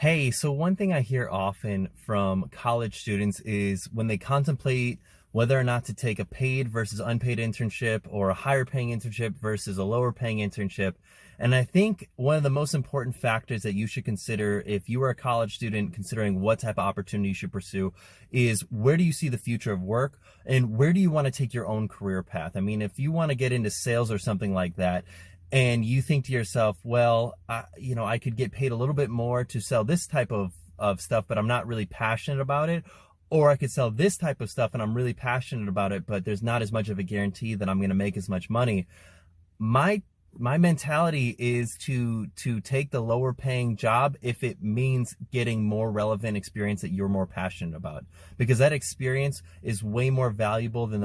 Hey, so one thing I hear often from college students is when they contemplate whether or not to take a paid versus unpaid internship or a higher paying internship versus a lower paying internship. And I think one of the most important factors that you should consider if you are a college student considering what type of opportunity you should pursue is where do you see the future of work and where do you want to take your own career path? I mean, if you want to get into sales or something like that, and you think to yourself, well, I could get paid a little bit more to sell this type of stuff, but I'm not really passionate about it. Or I could sell this type of stuff and I'm really passionate about it, but there's not as much of a guarantee that I'm going to make as much money. My my mentality is to take the lower paying job if it means getting more relevant experience that you're more passionate about, because that experience is way more valuable than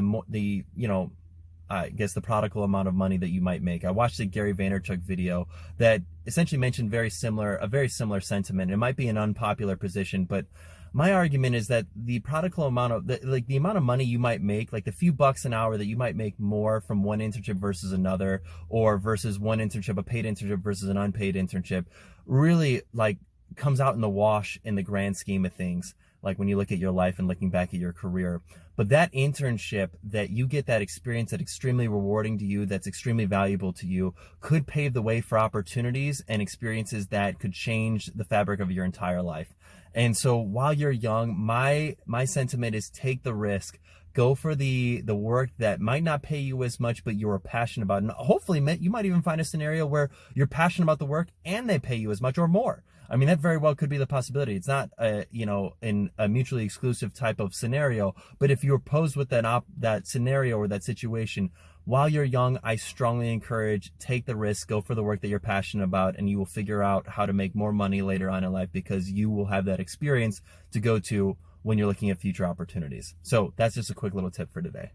I guess the prodigal amount of money that you might make. I watched a Gary Vaynerchuk video that essentially mentioned a very similar sentiment. It might be an unpopular position, but my argument is that the prodigal amount of the amount of money you might make, like the few bucks an hour that you might make more from one internship versus another, or versus one internship, a paid internship versus an unpaid internship, really like comes out in the wash in the grand scheme of things, like when you look at your life and looking back at your career. But that internship that you get, that experience that's extremely rewarding to you, that's extremely valuable to you, could pave the way for opportunities and experiences that could change the fabric of your entire life. And so while you're young, my sentiment is take the risk. Go for the work that might not pay you as much, but you're passionate about. And hopefully you might even find a scenario where you're passionate about the work and they pay you as much or more. I mean, that very well could be the possibility. It's not in a mutually exclusive type of scenario, but if you're posed with that scenario or that situation while you're young, I strongly encourage take the risk, go for the work that you're passionate about, and you will figure out how to make more money later on in life because you will have that experience to go to when you're looking at future opportunities. So that's just a quick little tip for today.